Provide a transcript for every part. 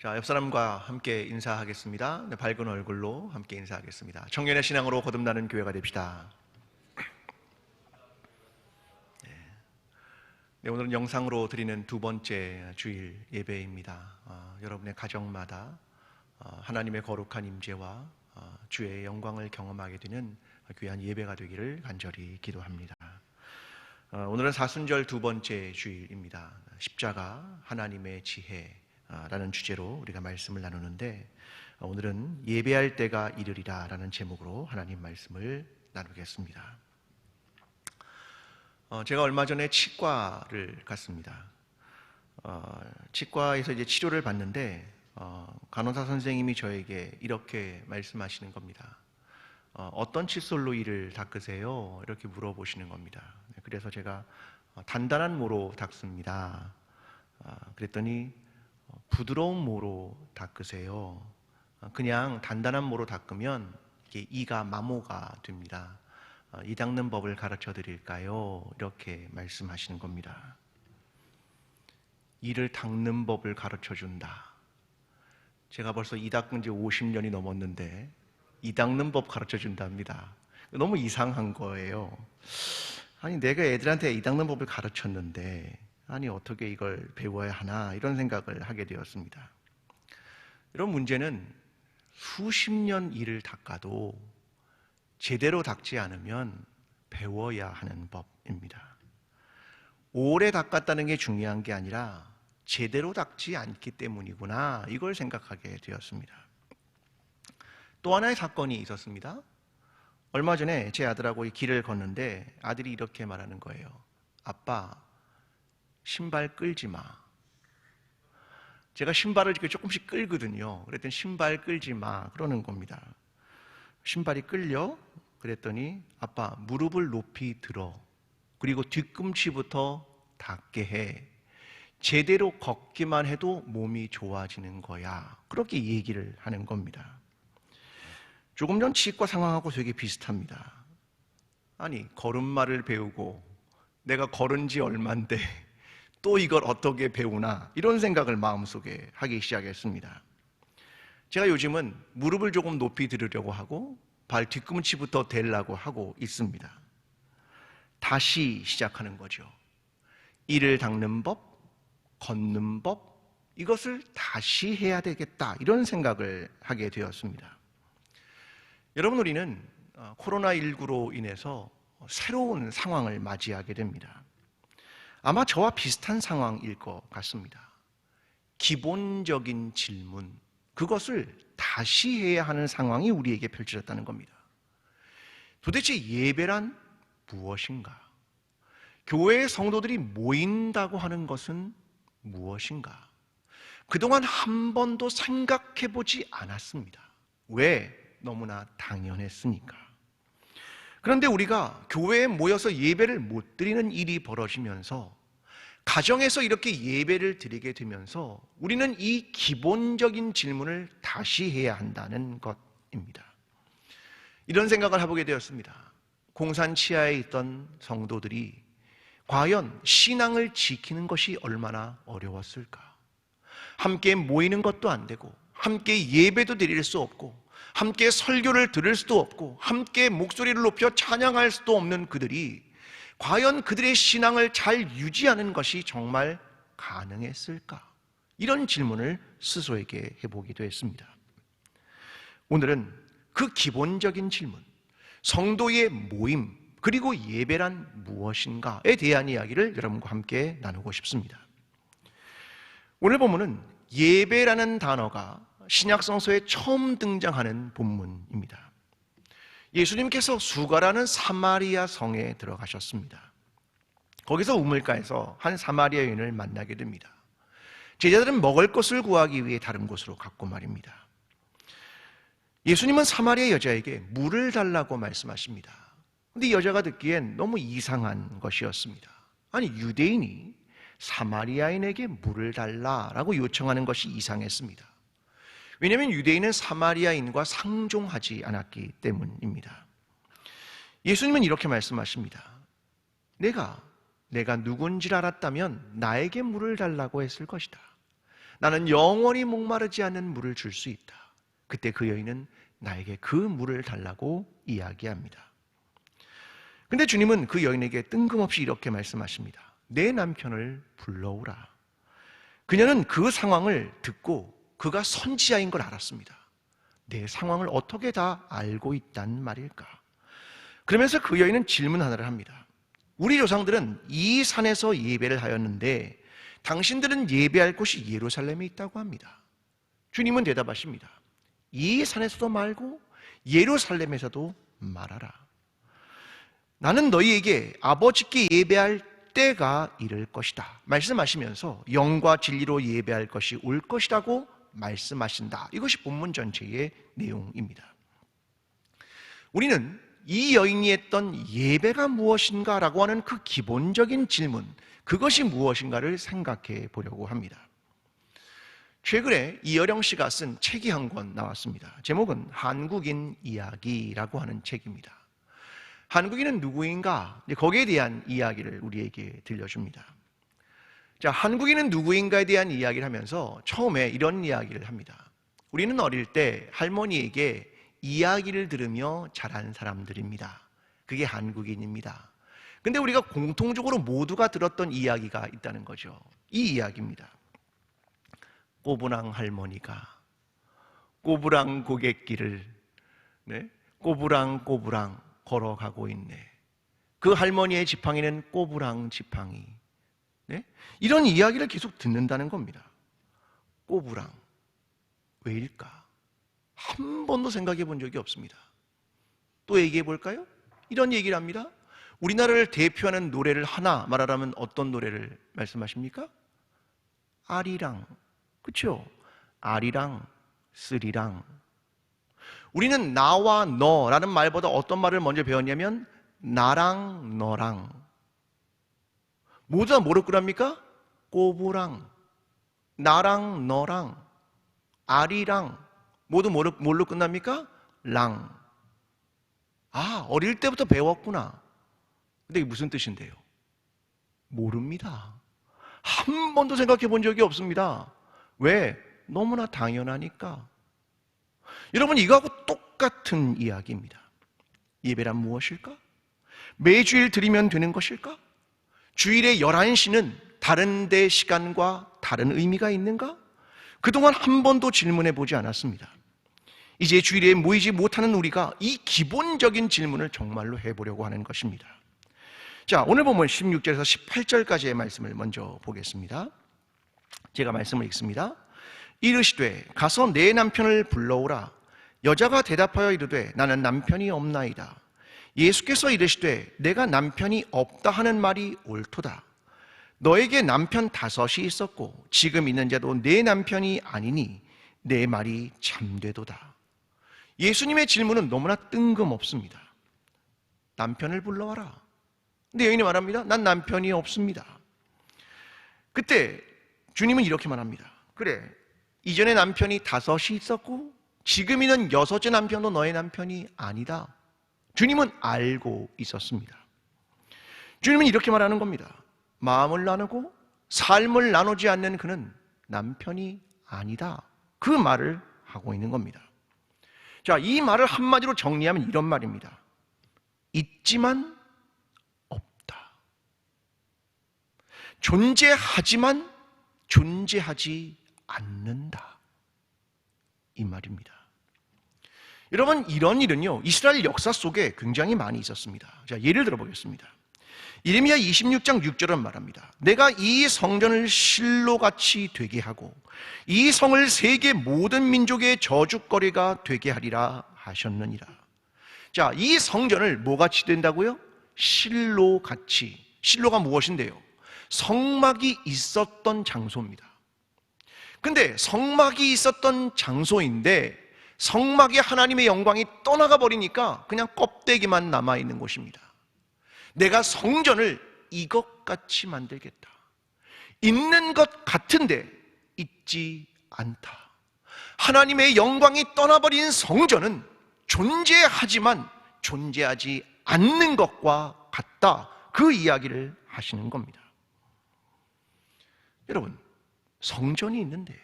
자, 옆 사람과 함께 인사하겠습니다. 네, 밝은 얼굴로 함께 인사하겠습니다. 청년의 신앙으로 거듭나는 교회가 됩시다. 네, 오늘은 영상으로 드리는 두 번째 주일 예배입니다. 여러분의 가정마다 하나님의 거룩한 임재와 주의 영광을 경험하게 되는 귀한 예배가 되기를 간절히 기도합니다. 오늘은 사순절 두 번째 주일입니다. 십자가 하나님의 지혜라는 주제로 우리가 말씀을 나누는데, 오늘은 예배할 때가 이르리라 라는 제목으로 하나님 말씀을 나누겠습니다. 제가 얼마 전에 치과를 갔습니다. 치과에서 이제 치료를 받는데 간호사 선생님이 저에게 이렇게 말씀하시는 겁니다. 어떤 칫솔로 이를 닦으세요? 이렇게 물어보시는 겁니다. 그래서 제가 단단한 모로 닦습니다. 그랬더니 부드러운 모로 닦으세요. 그냥 단단한 모로 닦으면 이게 이가 마모가 됩니다. 이 닦는 법을 가르쳐 드릴까요? 이렇게 말씀하시는 겁니다. 이를 닦는 법을 가르쳐 준다. 제가 벌써 이 닦은 지 50년이 넘었는데 이 닦는 법 가르쳐 준답니다. 너무 이상한 거예요. 아니, 내가 애들한테 이 닦는 법을 가르쳤는데 아니 어떻게 이걸 배워야 하나, 이런 생각을 하게 되었습니다. 이런 문제는 수십 년 이를 닦아도 제대로 닦지 않으면 배워야 하는 법입니다. 오래 닦았다는 게 중요한 게 아니라 제대로 닦지 않기 때문이구나, 이걸 생각하게 되었습니다. 또 하나의 사건이 있었습니다. 얼마 전에 제 아들하고 길을 걷는데 아들이 이렇게 말하는 거예요. 아빠, 신발 끌지 마. 제가 신발을 이렇게 조금씩 끌거든요. 그랬더니 신발 끌지 마 그러는 겁니다. 신발이 끌려? 그랬더니 아빠, 무릎을 높이 들어. 그리고 뒤꿈치부터 닿게 해. 제대로 걷기만 해도 몸이 좋아지는 거야. 그렇게 얘기를 하는 겁니다. 조금 전 치과 상황하고 되게 비슷합니다. 아니, 걸음마를 배우고 내가 걸은 지 얼만데 또 이걸 어떻게 배우나, 이런 생각을 마음속에 하기 시작했습니다. 제가 요즘은 무릎을 조금 높이 들으려고 하고 발 뒤꿈치부터 대려고 하고 있습니다. 다시 시작하는 거죠. 이를 닦는 법, 걷는 법, 이것을 다시 해야 되겠다, 이런 생각을 하게 되었습니다. 여러분, 우리는 코로나19로 인해서 새로운 상황을 맞이하게 됩니다. 아마 저와 비슷한 상황일 것 같습니다. 기본적인 질문, 그것을 다시 해야 하는 상황이 우리에게 펼쳐졌다는 겁니다. 도대체 예배란 무엇인가? 교회의 성도들이 모인다고 하는 것은 무엇인가? 그동안 한 번도 생각해 보지 않았습니다. 왜? 너무나 당연했으니까. 그런데 우리가 교회에 모여서 예배를 못 드리는 일이 벌어지면서, 가정에서 이렇게 예배를 드리게 되면서 우리는 이 기본적인 질문을 다시 해야 한다는 것입니다. 이런 생각을 해보게 되었습니다. 공산 치하에 있던 성도들이 과연 신앙을 지키는 것이 얼마나 어려웠을까? 함께 모이는 것도 안 되고, 함께 예배도 드릴 수 없고, 함께 설교를 들을 수도 없고, 함께 목소리를 높여 찬양할 수도 없는 그들이 과연 그들의 신앙을 잘 유지하는 것이 정말 가능했을까? 이런 질문을 스스로에게 해보기도 했습니다. 오늘은 그 기본적인 질문, 성도의 모임 그리고 예배란 무엇인가에 대한 이야기를 여러분과 함께 나누고 싶습니다. 오늘 본문은 예배라는 단어가 신약성서에 처음 등장하는 본문입니다. 예수님께서 수가라는 사마리아 성에 들어가셨습니다. 거기서 우물가에서 한 사마리아 여인을 만나게 됩니다. 제자들은 먹을 것을 구하기 위해 다른 곳으로 갔고 말입니다. 예수님은 사마리아 여자에게 물을 달라고 말씀하십니다. 그런데 이 여자가 듣기엔 너무 이상한 것이었습니다. 아니, 유대인이 사마리아인에게 물을 달라라고 요청하는 것이 이상했습니다. 왜냐하면 유대인은 사마리아인과 상종하지 않았기 때문입니다. 예수님은 이렇게 말씀하십니다. 내가 누군지를 알았다면 나에게 물을 달라고 했을 것이다. 나는 영원히 목마르지 않는 물을 줄 수 있다. 그때 그 여인은 나에게 그 물을 달라고 이야기합니다. 근데 주님은 그 여인에게 뜬금없이 이렇게 말씀하십니다. 내 남편을 불러오라. 그녀는 그 상황을 듣고 그가 선지자인 걸 알았습니다. 내 상황을 어떻게 다 알고 있단 말일까? 그러면서 그 여인은 질문 하나를 합니다. 우리 조상들은 이 산에서 예배를 하였는데 당신들은 예배할 곳이 예루살렘에 있다고 합니다. 주님은 대답하십니다. 이 산에서도 말고 예루살렘에서도 말하라. 나는 너희에게 아버지께 예배할 때가 이를 것이다 말씀하시면서 영과 진리로 예배할 것이 올 것이라고 말씀하신다. 이것이 본문 전체의 내용입니다. 우리는 이 여인이 했던 예배가 무엇인가 라고 하는 그 기본적인 질문, 그것이 무엇인가를 생각해 보려고 합니다. 최근에 이어령 씨가 쓴 책이 한 권 나왔습니다. 제목은 한국인 이야기라고 하는 책입니다. 한국인은 누구인가? 거기에 대한 이야기를 우리에게 들려줍니다. 자, 한국인은 누구인가에 대한 이야기를 하면서 처음에 이런 이야기를 합니다. 우리는 어릴 때 할머니에게 이야기를 들으며 자란 사람들입니다. 그게 한국인입니다. 근데 우리가 공통적으로 모두가 들었던 이야기가 있다는 거죠. 이 이야기입니다. 꼬부랑 할머니가 꼬부랑 고갯길을 꼬부랑 걸어가고 있네. 그 할머니의 지팡이는 꼬부랑 지팡이. 이런 이야기를 계속 듣는다는 겁니다. 꼬부랑 왜일까? 한 번도 생각해 본 적이 없습니다. 또 얘기해 볼까요? 이런 얘기를 합니다. 우리나라를 대표하는 노래를 하나 말하라면 어떤 노래를 말씀하십니까? 아리랑. 그렇죠? 아리랑, 쓰리랑. 우리는 나와 너라는 말보다 어떤 말을 먼저 배웠냐면 나랑 너랑. 모두 다 뭐로 끝납니까? 꼬부랑, 나랑 너랑, 아리랑. 모두 뭘로 끝납니까? 랑. 아, 어릴 때부터 배웠구나. 근데 이게 무슨 뜻인데요? 모릅니다. 한 번도 생각해 본 적이 없습니다. 왜? 너무나 당연하니까. 여러분, 이거하고 똑같은 이야기입니다. 예배란 무엇일까? 매주일 드리면 되는 것일까? 주일의 11시는 다른 데 시간과 다른 의미가 있는가? 그동안 한 번도 질문해 보지 않았습니다. 이제 주일에 모이지 못하는 우리가 이 기본적인 질문을 정말로 해보려고 하는 것입니다. 자, 오늘 보면 16절에서 18절까지의 말씀을 먼저 보겠습니다. 제가 말씀을 읽습니다. 이르시되 가서 내 남편을 불러오라. 여자가 대답하여 이르되 나는 남편이 없나이다. 예수께서 이르시되 내가 남편이 없다 하는 말이 옳도다. 너에게 남편 5이 있었고 지금 있는 자도 내 남편이 아니니 내 말이 참되도다. 예수님의 질문은 너무나 뜬금없습니다. 남편을 불러와라. 근데 여인이 말합니다. 난 남편이 없습니다. 그때 주님은 이렇게 말합니다. 그래, 이전에 남편이 5이 있었고 지금 있는 6째 남편도 너의 남편이 아니다. 주님은 알고 있었습니다. 주님은 이렇게 말하는 겁니다. 마음을 나누고 삶을 나누지 않는 그는 남편이 아니다. 그 말을 하고 있는 겁니다. 자, 이 말을 한마디로 정리하면 이런 말입니다. 있지만 없다. 존재하지만 존재하지 않는다. 이 말입니다. 여러분, 이런 일은요 이스라엘 역사 속에 굉장히 많이 있었습니다. 자, 예를 들어 보겠습니다. 예레미야 26장 6절은 말합니다. 내가 이 성전을 실로같이 되게 하고 이 성을 세계 모든 민족의 저주거리가 되게 하리라 하셨느니라. 자, 이 성전을 뭐같이 된다고요? 실로같이. 실로가 무엇인데요? 성막이 있었던 장소입니다. 근데 성막이 있었던 장소인데 성막에 하나님의 영광이 떠나가 버리니까 그냥 껍데기만 남아있는 곳입니다. 내가 성전을 이것같이 만들겠다. 있는 것 같은데 있지 않다. 하나님의 영광이 떠나버린 성전은 존재하지만 존재하지 않는 것과 같다. 그 이야기를 하시는 겁니다. 여러분, 성전이 있는데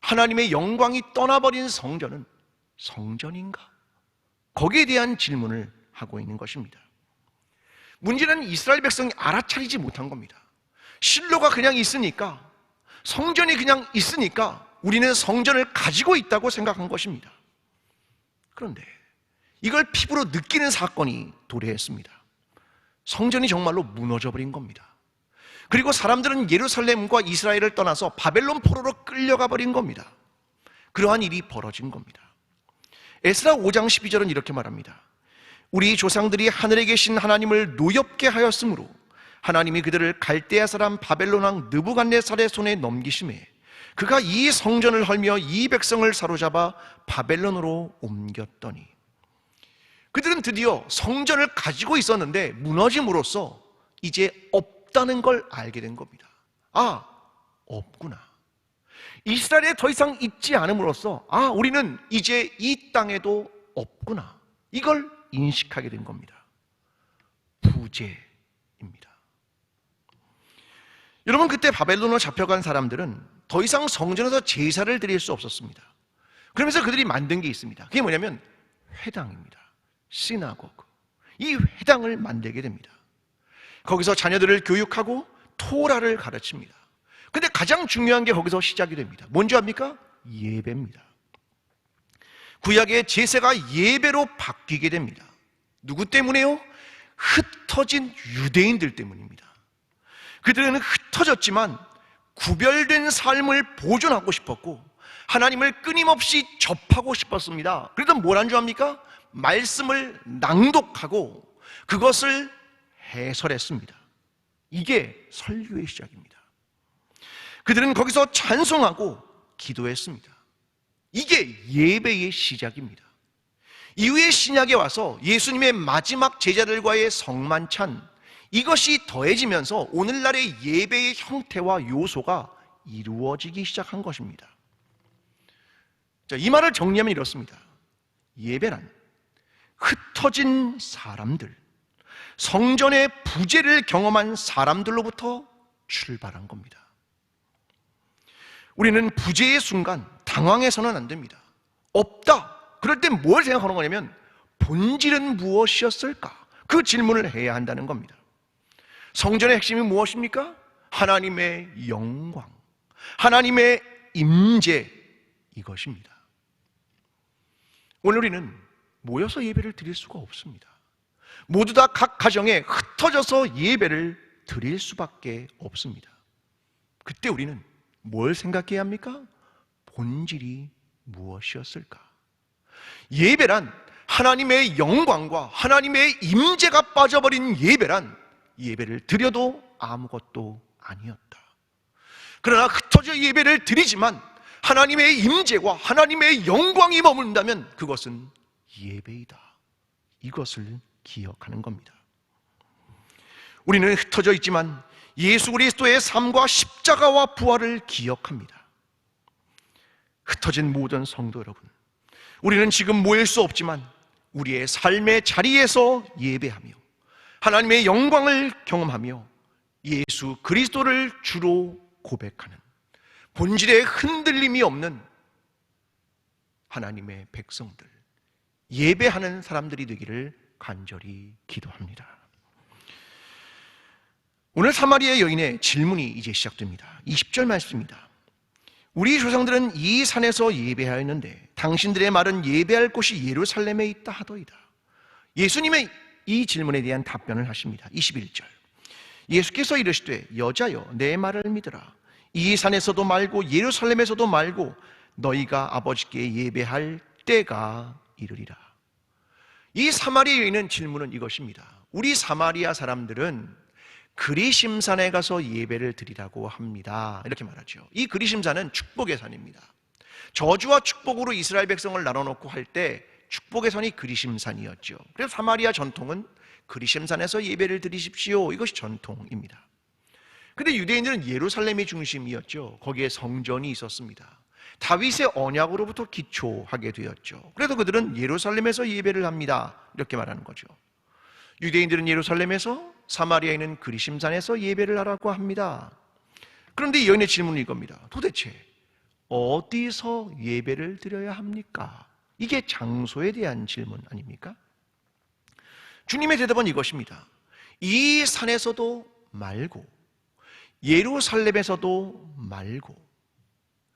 하나님의 영광이 떠나버린 성전은 성전인가? 거기에 대한 질문을 하고 있는 것입니다. 문제는 이스라엘 백성이 알아차리지 못한 겁니다. 실로가 그냥 있으니까, 성전이 그냥 있으니까 우리는 성전을 가지고 있다고 생각한 것입니다. 그런데 이걸 피부로 느끼는 사건이 도래했습니다. 성전이 정말로 무너져버린 겁니다. 그리고 사람들은 예루살렘과 이스라엘을 떠나서 바벨론 포로로 끌려가 버린 겁니다. 그러한 일이 벌어진 겁니다. 에스라 5장 12절은 이렇게 말합니다. 우리 조상들이 하늘에 계신 하나님을 노엽게 하였으므로 하나님이 그들을 갈대아 사람 바벨론 왕 느부갓네살의 손에 넘기심에 그가 이 성전을 헐며 이 백성을 사로잡아 바벨론으로 옮겼더니, 그들은 드디어 성전을 가지고 있었는데 무너짐으로써 이제 없다는 걸 알게 된 겁니다. 아, 없구나. 이스라엘에 더 이상 있지 않음으로써 우리는 이제 이 땅에도 없구나, 이걸 인식하게 된 겁니다. 부재입니다. 여러분, 그때 바벨론으로 잡혀간 사람들은 더 이상 성전에서 제사를 드릴 수 없었습니다. 그러면서 그들이 만든 게 있습니다. 그게 뭐냐면 회당입니다. 시나고그. 이 회당을 만들게 됩니다. 거기서 자녀들을 교육하고 토라를 가르칩니다. 근데 가장 중요한 게 거기서 시작이 됩니다. 뭔지 압니까? 예배입니다. 구약의 제사가 예배로 바뀌게 됩니다. 누구 때문에요? 흩어진 유대인들 때문입니다. 그들은 흩어졌지만 구별된 삶을 보존하고 싶었고 하나님을 끊임없이 접하고 싶었습니다. 그래서 뭘 한 줄 압니까? 말씀을 낭독하고 그것을 해설했습니다. 이게 설교의 시작입니다. 그들은 거기서 찬송하고 기도했습니다. 이게 예배의 시작입니다. 이후에 신약에 와서 예수님의 마지막 제자들과의 성만찬, 이것이 더해지면서 오늘날의 예배의 형태와 요소가 이루어지기 시작한 것입니다. 자, 이 말을 정리하면 이렇습니다. 예배란 흩어진 사람들, 성전의 부재를 경험한 사람들로부터 출발한 겁니다. 우리는 부재의 순간 당황해서는 안 됩니다. 없다. 그럴 때 뭘 생각하는 거냐면 본질은 무엇이었을까? 그 질문을 해야 한다는 겁니다. 성전의 핵심이 무엇입니까? 하나님의 영광, 하나님의 임재, 이것입니다. 오늘 우리는 모여서 예배를 드릴 수가 없습니다. 모두 다 각 가정에 흩어져서 예배를 드릴 수밖에 없습니다. 그때 우리는 뭘 생각해야 합니까? 본질이 무엇이었을까? 예배란 하나님의 영광과 하나님의 임재가 빠져버린 예배란 예배를 드려도 아무것도 아니었다. 그러나 흩어져 예배를 드리지만 하나님의 임재와 하나님의 영광이 머문다면 그것은 예배이다. 이것을 기억하는 겁니다. 우리는 흩어져 있지만 예수 그리스도의 삶과 십자가와 부활을 기억합니다. 흩어진 모든 성도 여러분, 우리는 지금 모일 수 없지만 우리의 삶의 자리에서 예배하며 하나님의 영광을 경험하며 예수 그리스도를 주로 고백하는 본질에 흔들림이 없는 하나님의 백성들, 예배하는 사람들이 되기를 간절히 기도합니다. 오늘 사마리아 여인의 질문이 이제 시작됩니다. 20절 말씀입니다. 우리 조상들은 이 산에서 예배하였는데 당신들의 말은 예배할 곳이 예루살렘에 있다 하더이다. 예수님의 이 질문에 대한 답변을 하십니다. 21절. 예수께서 이르시되 여자여 내 말을 믿으라. 이 산에서도 말고 예루살렘에서도 말고 너희가 아버지께 예배할 때가 이르리라. 이 사마리아 여인의 질문은 이것입니다. 우리 사마리아 사람들은 그리심산에 가서 예배를 드리라고 합니다. 이렇게 말하죠. 이 그리심산은 축복의 산입니다. 저주와 축복으로 이스라엘 백성을 나눠놓고 할 때 축복의 산이 그리심산이었죠. 그래서 사마리아 전통은 그리심산에서 예배를 드리십시오, 이것이 전통입니다. 그런데 유대인들은 예루살렘이 중심이었죠. 거기에 성전이 있었습니다. 다윗의 언약으로부터 기초하게 되었죠. 그래서 그들은 예루살렘에서 예배를 합니다, 이렇게 말하는 거죠. 유대인들은 예루살렘에서, 사마리아인은 그리심산에서 예배를 하라고 합니다. 그런데 이 여인의 질문은 이겁니다. 도대체 어디서 예배를 드려야 합니까? 이게 장소에 대한 질문 아닙니까? 주님의 대답은 이것입니다. 이 산에서도 말고 예루살렘에서도 말고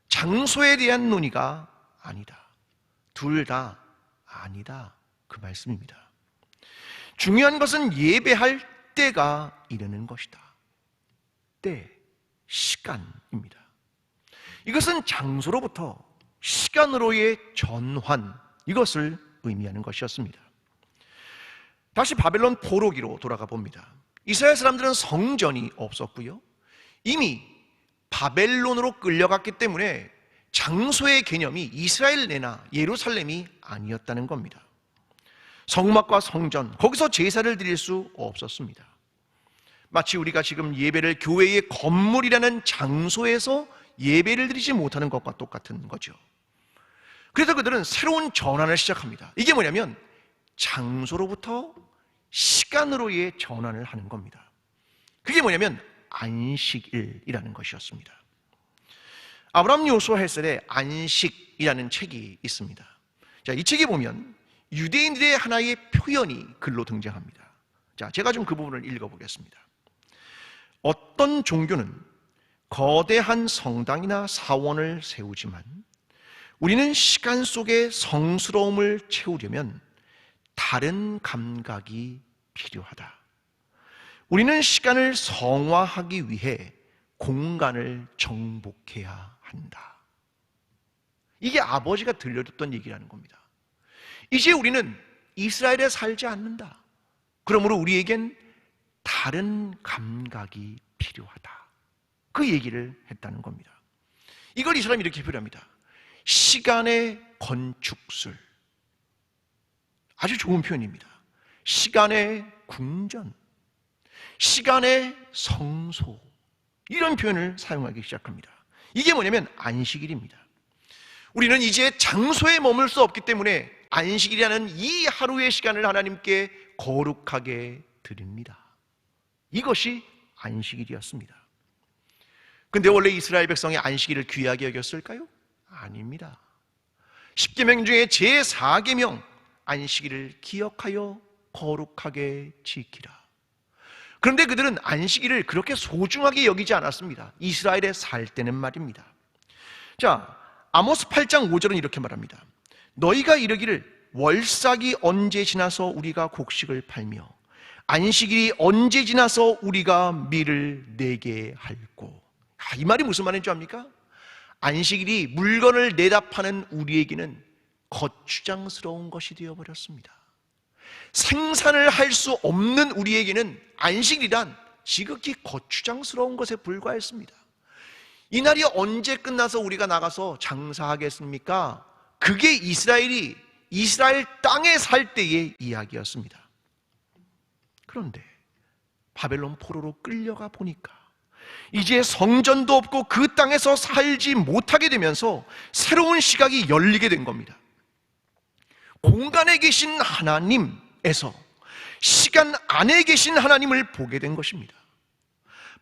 장소에 대한 논의가 아니다. 둘 다 아니다. 그 말씀입니다. 중요한 것은 예배할 때가 이르는 것이다. 때, 시간입니다. 이것은 장소로부터 시간으로의 전환, 이것을 의미하는 것이었습니다. 다시 바벨론 포로기로 돌아가 봅니다. 이스라엘 사람들은 성전이 없었고요. 이미 바벨론으로 끌려갔기 때문에 장소의 개념이 이스라엘 내나 예루살렘이 아니었다는 겁니다. 성막과 성전, 거기서 제사를 드릴 수 없었습니다. 마치 우리가 지금 예배를 교회의 건물이라는 장소에서 예배를 드리지 못하는 것과 똑같은 거죠. 그래서 그들은 새로운 전환을 시작합니다. 이게 뭐냐면 장소로부터 시간으로의 전환을 하는 겁니다. 그게 뭐냐면 안식일이라는 것이었습니다. 아브라함 요수아 헬셀의 안식이라는 책이 있습니다. 자, 이 책에 보면 유대인들의 하나의 표현이 글로 등장합니다. 자, 제가 좀 그 부분을 읽어보겠습니다. 어떤 종교는 거대한 성당이나 사원을 세우지만 우리는 시간 속의 성스러움을 채우려면 다른 감각이 필요하다. 우리는 시간을 성화하기 위해 공간을 정복해야 한다. 이게 아버지가 들려줬던 얘기라는 겁니다. 이제 우리는 이스라엘에 살지 않는다. 그러므로 우리에겐 다른 감각이 필요하다. 그 얘기를 했다는 겁니다. 이걸 이 사람이 이렇게 표현합니다. 시간의 건축술. 아주 좋은 표현입니다. 시간의 궁전, 시간의 성소, 이런 표현을 사용하기 시작합니다. 이게 뭐냐면 안식일입니다. 우리는 이제 장소에 머물 수 없기 때문에 안식일이라는 이 하루의 시간을 하나님께 거룩하게 드립니다. 이것이 안식일이었습니다. 근데 원래 이스라엘 백성이 안식일을 귀하게 여겼을까요? 아닙니다. 10계명 중에 제4계명, 안식일을 기억하여 거룩하게 지키라. 그런데 그들은 안식일을 그렇게 소중하게 여기지 않았습니다. 이스라엘에 살 때는 말입니다. 자, 아모스 8장 5절은 이렇게 말합니다. 너희가 이르기를 월삭이 언제 지나서 우리가 곡식을 팔며 안식일이 언제 지나서 우리가 밀을 내게 할꼬. 이 말이 무슨 말인 줄 압니까? 안식일이 물건을 내다 파는 우리에게는 거추장스러운 것이 되어버렸습니다. 생산을 할 수 없는 우리에게는 안식일이란 지극히 거추장스러운 것에 불과했습니다. 이 날이 언제 끝나서 우리가 나가서 장사하겠습니까? 그게 이스라엘 땅에 살 때의 이야기였습니다. 그런데 바벨론 포로로 끌려가 보니까 이제 성전도 없고 그 땅에서 살지 못하게 되면서 새로운 시각이 열리게 된 겁니다. 공간에 계신 하나님에서 시간 안에 계신 하나님을 보게 된 것입니다.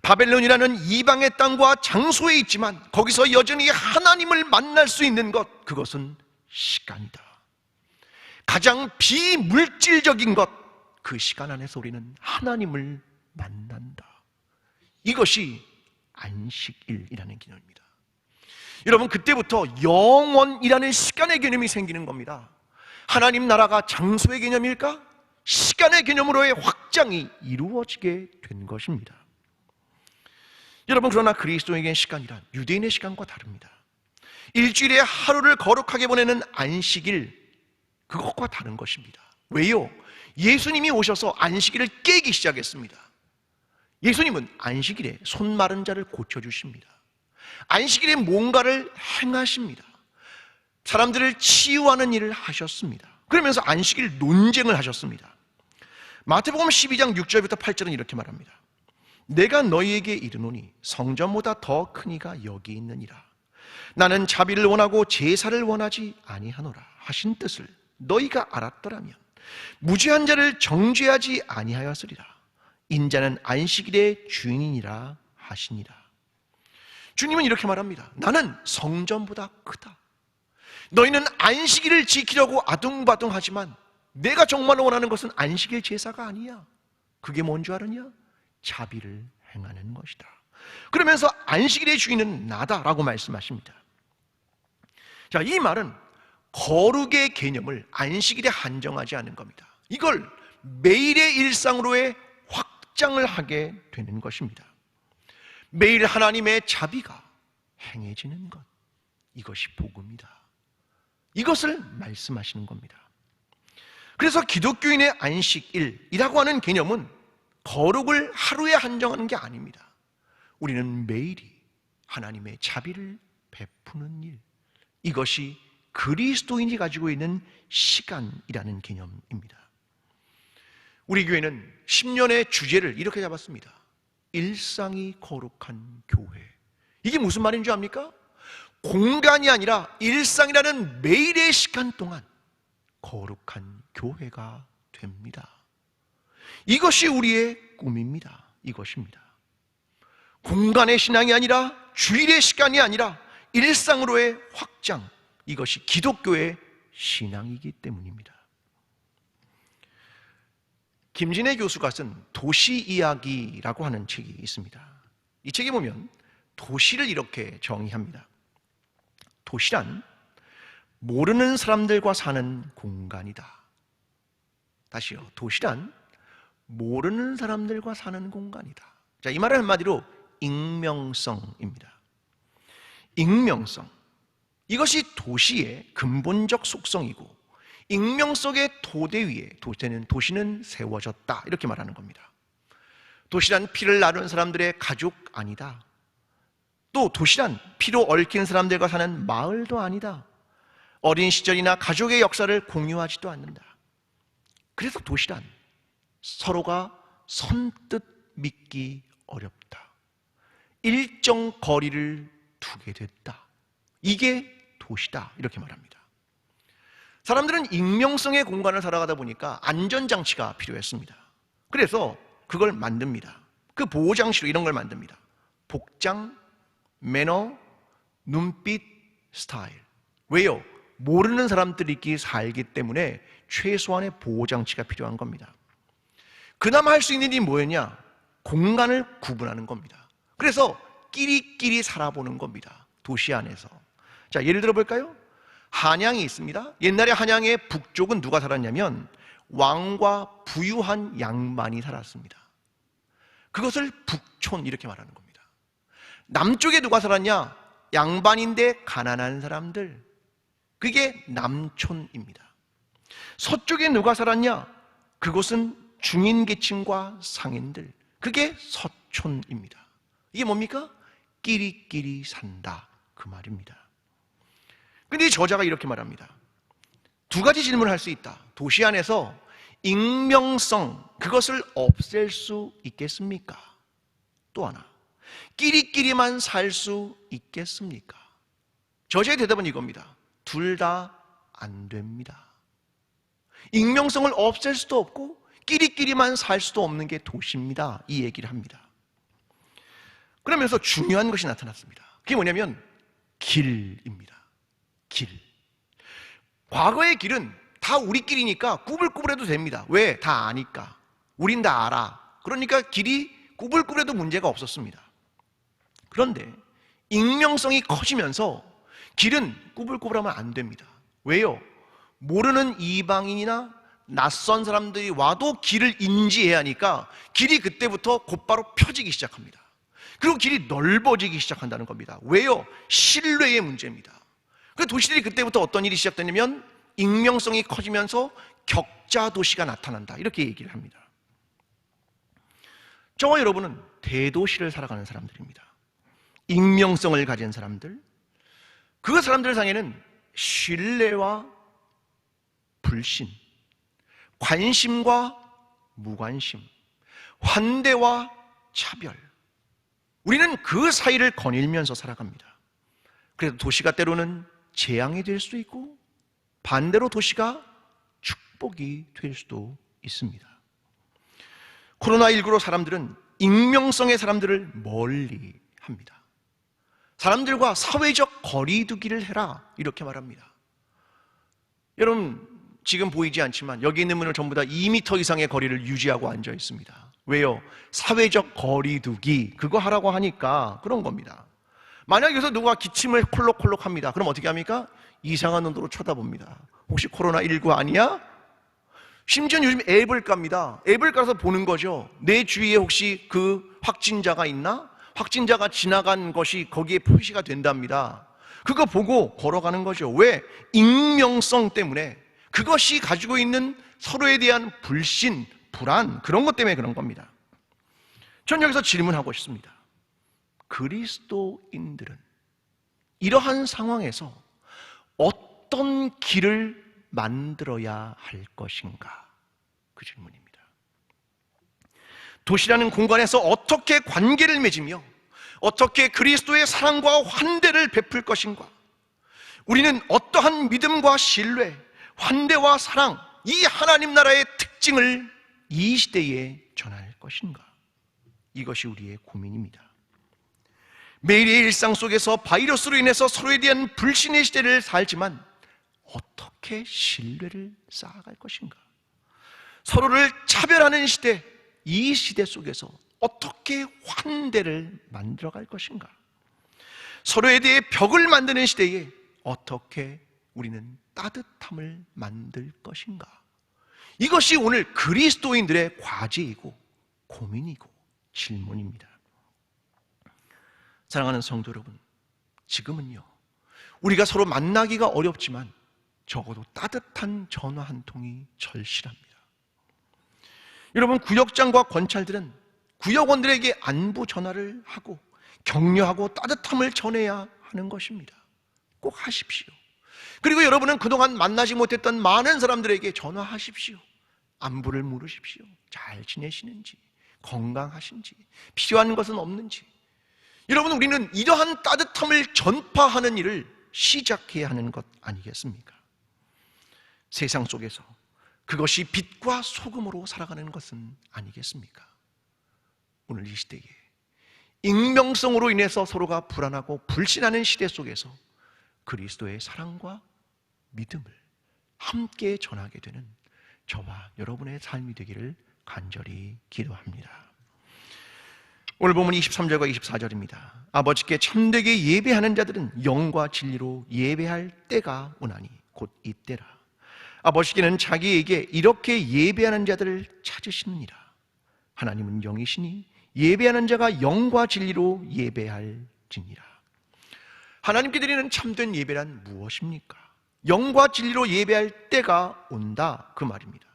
바벨론이라는 이방의 땅과 장소에 있지만 거기서 여전히 하나님을 만날 수 있는 것, 그것은 시간이다. 가장 비물질적인 것, 그 시간 안에서 우리는 하나님을 만난다. 이것이 안식일이라는 개념입니다. 여러분, 그때부터 영원이라는 시간의 개념이 생기는 겁니다. 하나님 나라가 장소의 개념일까? 시간의 개념으로의 확장이 이루어지게 된 것입니다. 여러분, 그러나 그리스도에겐 시간이란 유대인의 시간과 다릅니다. 일주일에 하루를 거룩하게 보내는 안식일, 그것과 다른 것입니다. 왜요? 예수님이 오셔서 안식일을 깨기 시작했습니다. 예수님은 안식일에 손 마른 자를 고쳐주십니다. 안식일에 뭔가를 행하십니다. 사람들을 치유하는 일을 하셨습니다. 그러면서 안식일 논쟁을 하셨습니다. 마태복음 12장 6절부터 8절은 이렇게 말합니다. 내가 너희에게 이르노니 성전보다 더 큰 이가 여기 있느니라. 나는 자비를 원하고 제사를 원하지 아니하노라 하신 뜻을 너희가 알았더라면 무죄한 자를 정죄하지 아니하였으리라. 인자는 안식일의 주인이니라 하시니라. 주님은 이렇게 말합니다. 나는 성전보다 크다. 너희는 안식일을 지키려고 아둥바둥하지만 내가 정말 원하는 것은 안식일 제사가 아니야. 그게 뭔 줄 아느냐? 자비를 행하는 것이다. 그러면서 안식일의 주인은 나다라고 말씀하십니다. 자, 이 말은 거룩의 개념을 안식일에 한정하지 않은 겁니다. 이걸 매일의 일상으로의 확장을 하게 되는 것입니다. 매일 하나님의 자비가 행해지는 것, 이것이 복음이다. 이것을 말씀하시는 겁니다. 그래서 기독교인의 안식일이라고 하는 개념은 거룩을 하루에 한정하는 게 아닙니다. 우리는 매일이 하나님의 자비를 베푸는 일, 이것이 그리스도인이 가지고 있는 시간이라는 개념입니다. 우리 교회는 10년의 주제를 이렇게 잡았습니다. 일상이 거룩한 교회. 이게 무슨 말인 줄 압니까? 공간이 아니라 일상이라는 매일의 시간 동안 거룩한 교회가 됩니다. 이것이 우리의 꿈입니다. 이것입니다. 공간의 신앙이 아니라 주일의 시간이 아니라 일상으로의 확장, 이것이 기독교의 신앙이기 때문입니다. 김진애 교수가 쓴 도시 이야기라고 하는 책이 있습니다. 이 책에 보면 도시를 이렇게 정의합니다. 도시란 모르는 사람들과 사는 공간이다. 다시요. 도시란 모르는 사람들과 사는 공간이다. 자, 이 말은 한마디로 익명성입니다. 익명성. 이것이 도시의 근본적 속성이고, 익명 속의 토대 위에 도시는 세워졌다, 이렇게 말하는 겁니다. 도시란 피를 나눈 사람들의 가족 아니다. 또 도시란 피로 얽힌 사람들과 사는 마을도 아니다. 어린 시절이나 가족의 역사를 공유하지도 않는다. 그래서 도시란 서로가 선뜻 믿기 어렵다. 일정 거리를 두게 됐다. 이게 도시다, 이렇게 말합니다. 사람들은 익명성의 공간을 살아가다 보니까 안전장치가 필요했습니다. 그래서 그걸 만듭니다. 그 보호장치로 이런 걸 만듭니다. 복장, 매너, 눈빛, 스타일. 왜요? 모르는 사람들이 살기 때문에 최소한의 보호장치가 필요한 겁니다. 그나마 할 수 있는 일이 뭐였냐? 공간을 구분하는 겁니다. 그래서 끼리끼리 살아보는 겁니다. 도시 안에서. 자, 예를 들어 볼까요? 한양이 있습니다. 옛날에 한양의 북쪽은 누가 살았냐면 왕과 부유한 양반이 살았습니다. 그것을 북촌, 이렇게 말하는 겁니다. 남쪽에 누가 살았냐? 양반인데 가난한 사람들. 그게 남촌입니다. 서쪽에 누가 살았냐? 그곳은 중인계층과 상인들. 그게 서촌입니다. 이게 뭡니까? 끼리끼리 산다, 그 말입니다. 그런데 이 저자가 이렇게 말합니다. 두 가지 질문을 할 수 있다. 도시 안에서 익명성, 그것을 없앨 수 있겠습니까? 또 하나, 끼리끼리만 살 수 있겠습니까? 저자의 대답은 이겁니다. 둘 다 안 됩니다. 익명성을 없앨 수도 없고 끼리끼리만 살 수도 없는 게 도시입니다, 이 얘기를 합니다. 그러면서 중요한 것이 나타났습니다. 그게 뭐냐면 길입니다. 길. 과거의 길은 다 우리끼리니까 꾸불꾸불해도 됩니다. 왜? 다 아니까. 우린 다 알아. 그러니까 길이 꾸불꾸불해도 문제가 없었습니다. 그런데 익명성이 커지면서 길은 꾸불꾸불하면 안 됩니다. 왜요? 모르는 이방인이나 낯선 사람들이 와도 길을 인지해야 하니까 길이 그때부터 곧바로 펴지기 시작합니다. 그리고 길이 넓어지기 시작한다는 겁니다. 왜요? 신뢰의 문제입니다. 그 도시들이 그때부터 어떤 일이 시작되냐면 익명성이 커지면서 격자 도시가 나타난다, 이렇게 얘기를 합니다. 저와 여러분은 대도시를 살아가는 사람들입니다. 익명성을 가진 사람들, 그 사람들 상에는 신뢰와 불신, 관심과 무관심, 환대와 차별, 우리는 그 사이를 거닐면서 살아갑니다. 그래서 도시가 때로는 재앙이 될 수도 있고 반대로 도시가 축복이 될 수도 있습니다. 코로나19로 사람들은 익명성의 사람들을 멀리 합니다. 사람들과 사회적 거리두기를 해라, 이렇게 말합니다. 여러분, 지금 보이지 않지만 여기 있는 분은 전부 다 2m 이상의 거리를 유지하고 앉아 있습니다. 왜요? 사회적 거리두기, 그거 하라고 하니까 그런 겁니다. 만약 여기서 누가 기침을 콜록콜록 합니다. 그럼 어떻게 합니까? 이상한 눈으로 쳐다봅니다. 혹시 코로나19 아니야? 심지어 요즘 앱을 깝니다. 앱을 까서 보는 거죠. 내 주위에 혹시 그 확진자가 있나? 확진자가 지나간 것이 거기에 표시가 된답니다. 그거 보고 걸어가는 거죠. 왜? 익명성 때문에, 그것이 가지고 있는 서로에 대한 불신, 불안, 그런 것 때문에 그런 겁니다. 전 여기서 질문하고 싶습니다. 그리스도인들은 이러한 상황에서 어떤 길을 만들어야 할 것인가? 그 질문입니다. 도시라는 공간에서 어떻게 관계를 맺으며 어떻게 그리스도의 사랑과 환대를 베풀 것인가? 우리는 어떠한 믿음과 신뢰, 환대와 사랑, 이 하나님 나라의 특징을 이 시대에 전할 것인가? 이것이 우리의 고민입니다. 매일의 일상 속에서 바이러스로 인해서 서로에 대한 불신의 시대를 살지만 어떻게 신뢰를 쌓아갈 것인가? 서로를 차별하는 시대, 이 시대 속에서 어떻게 환대를 만들어갈 것인가? 서로에 대해 벽을 만드는 시대에 어떻게 우리는 따뜻함을 만들 것인가? 이것이 오늘 그리스도인들의 과제이고 고민이고 질문입니다. 사랑하는 성도 여러분, 지금은요, 우리가 서로 만나기가 어렵지만 적어도 따뜻한 전화 한 통이 절실합니다. 여러분, 구역장과 권찰들은 구역원들에게 안부 전화를 하고 격려하고 따뜻함을 전해야 하는 것입니다. 꼭 하십시오. 그리고 여러분은 그동안 만나지 못했던 많은 사람들에게 전화하십시오. 안부를 물으십시오. 잘 지내시는지, 건강하신지, 필요한 것은 없는지. 여러분, 우리는 이러한 따뜻함을 전파하는 일을 시작해야 하는 것 아니겠습니까? 세상 속에서 그것이 빛과 소금으로 살아가는 것은 아니겠습니까? 오늘 이 시대에 익명성으로 인해서 서로가 불안하고 불신하는 시대 속에서 그리스도의 사랑과 믿음을 함께 전하게 되는 저와 여러분의 삶이 되기를 간절히 기도합니다. 오늘 본문 23절과 24절입니다. 아버지께 참되게 예배하는 자들은 영과 진리로 예배할 때가 오나니 곧 이때라. 아버지께는 자기에게 이렇게 예배하는 자들을 찾으시느니라. 하나님은 영이시니 예배하는 자가 영과 진리로 예배할지니라. 하나님께 드리는 참된 예배란 무엇입니까? 영과 진리로 예배할 때가 온다, 그 말입니다.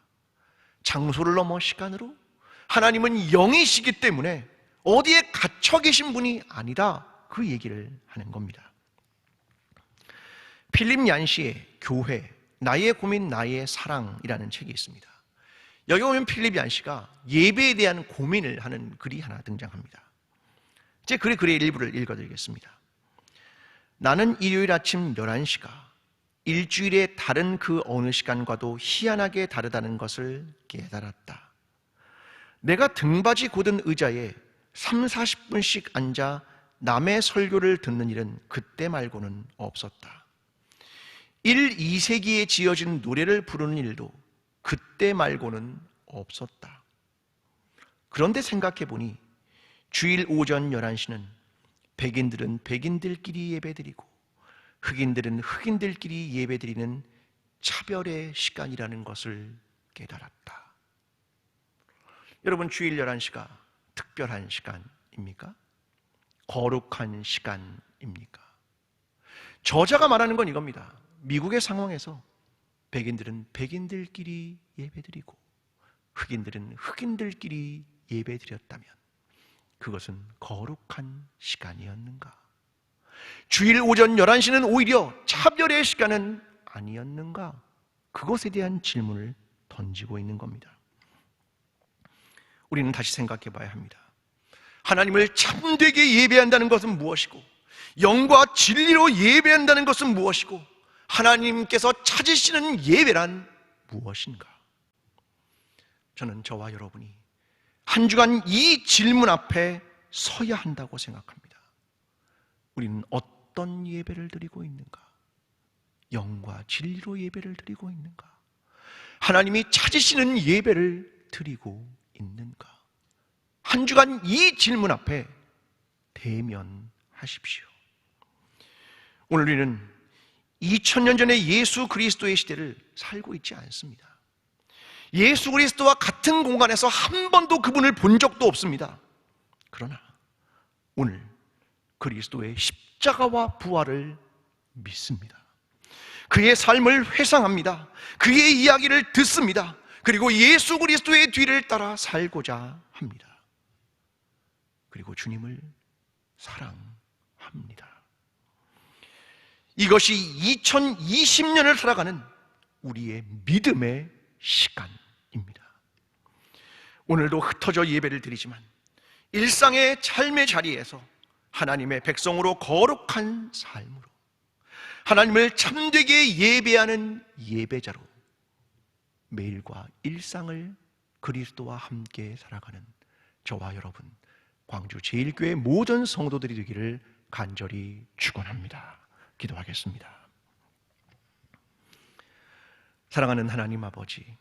장소를 넘어 시간으로 하나님은 영이시기 때문에 어디에 갇혀 계신 분이 아니라 그 얘기를 하는 겁니다. 필립 얀시의 교회, 나의 고민 나의 사랑이라는 책이 있습니다. 여기 보면 필립 얀시가 예배에 대한 고민을 하는 글이 하나 등장합니다. 제 글의 일부를 읽어드리겠습니다. 나는 일요일 아침 11시가 일주일의 다른 그 어느 시간과도 희한하게 다르다는 것을 깨달았다. 내가 등받이 곧은 의자에 30-40분씩 앉아 남의 설교를 듣는 일은 그때 말고는 없었다. 1, 2세기에 지어진 노래를 부르는 일도 그때 말고는 없었다. 그런데 생각해보니 주일 오전 11시는 백인들은 백인들끼리 예배드리고 흑인들은 흑인들끼리 예배드리는 차별의 시간이라는 것을 깨달았다. 여러분, 주일 11시가 특별한 시간입니까? 거룩한 시간입니까? 저자가 말하는 건 이겁니다. 미국의 상황에서 백인들은 백인들끼리 예배드리고 흑인들은 흑인들끼리 예배드렸다면 그것은 거룩한 시간이었는가? 주일 오전 11시는 오히려 차별의 시간은 아니었는가? 그것에 대한 질문을 던지고 있는 겁니다. 우리는 다시 생각해 봐야 합니다. 하나님을 참되게 예배한다는 것은 무엇이고, 영과 진리로 예배한다는 것은 무엇이고, 하나님께서 찾으시는 예배란 무엇인가? 저는 저와 여러분이 한 주간 이 질문 앞에 서야 한다고 생각합니다. 우리는 어떤 예배를 드리고 있는가? 영과 진리로 예배를 드리고 있는가? 하나님이 찾으시는 예배를 드리고 있는가? 한 주간 이 질문 앞에 대면하십시오. 오늘 우리는 2000년 전의 예수 그리스도의 시대를 살고 있지 않습니다. 예수 그리스도와 같은 공간에서 한 번도 그분을 본 적도 없습니다. 그러나 오늘 그리스도의 십자가와 부활을 믿습니다. 그의 삶을 회상합니다. 그의 이야기를 듣습니다. 그리고 예수 그리스도의 뒤를 따라 살고자 합니다. 그리고 주님을 사랑합니다. 이것이 2020년을 살아가는 우리의 믿음의 시간입니다. 오늘도 흩어져 예배를 드리지만 일상의 삶의 자리에서 하나님의 백성으로 거룩한 삶으로 하나님을 참되게 예배하는 예배자로 매일과 일상을 그리스도와 함께 살아가는 저와 여러분 광주 제1교회 모든 성도들이 되기를 간절히 축원합니다. 기도하겠습니다. 사랑하는 하나님 아버지,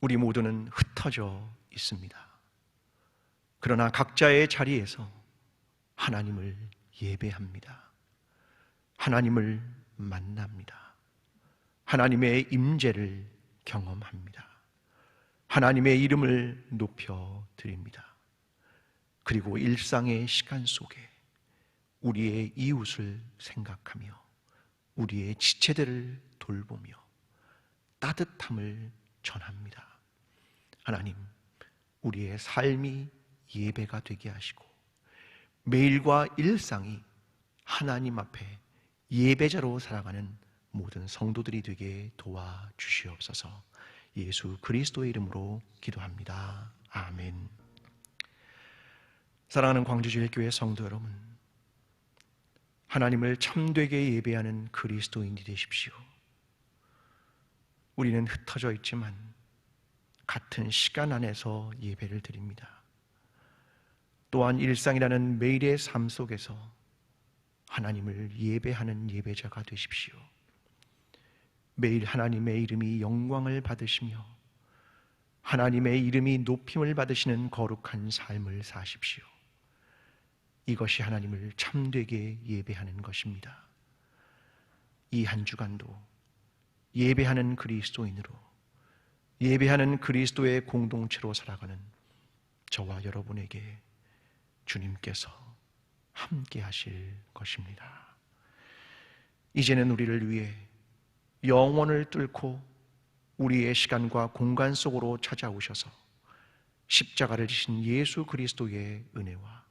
우리 모두는 흩어져 있습니다. 그러나 각자의 자리에서 하나님을 예배합니다. 하나님을 만납니다. 하나님의 임재를 경험합니다. 하나님의 이름을 높여 드립니다. 그리고 일상의 시간 속에 우리의 이웃을 생각하며 우리의 지체들을 돌보며 따뜻함을 전합니다. 하나님, 우리의 삶이 예배가 되게 하시고 매일과 일상이 하나님 앞에 예배자로 살아가는 모든 성도들이 되게 도와주시옵소서. 예수 그리스도의 이름으로 기도합니다. 아멘. 사랑하는 광주제일교회 성도 여러분, 하나님을 참되게 예배하는 그리스도인이 되십시오. 우리는 흩어져 있지만 같은 시간 안에서 예배를 드립니다. 또한 일상이라는 매일의 삶 속에서 하나님을 예배하는 예배자가 되십시오. 매일 하나님의 이름이 영광을 받으시며 하나님의 이름이 높임을 받으시는 거룩한 삶을 사십시오. 이것이 하나님을 참되게 예배하는 것입니다. 이 한 주간도 예배하는 그리스도인으로 예배하는 그리스도의 공동체로 살아가는 저와 여러분에게 주님께서 함께 하실 것입니다. 이제는 우리를 위해 영원을 뚫고 우리의 시간과 공간 속으로 찾아오셔서 십자가를 지신 예수 그리스도의 은혜와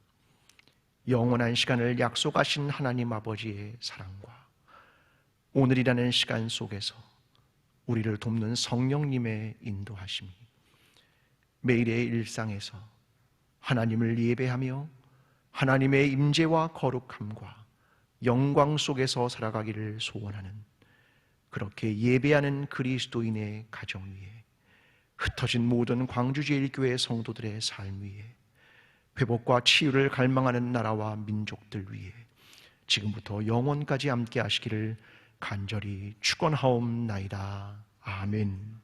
영원한 시간을 약속하신 하나님 아버지의 사랑과 오늘이라는 시간 속에서 우리를 돕는 성령님의 인도하심이 매일의 일상에서 하나님을 예배하며 하나님의 임재와 거룩함과 영광 속에서 살아가기를 소원하는 그렇게 예배하는 그리스도인의 가정 위에 흩어진 모든 광주제일교회 성도들의 삶 위에 회복과 치유를 갈망하는 나라와 민족들 위에 지금부터 영원까지 함께 하시기를 간절히 축원하옵나이다. 아멘.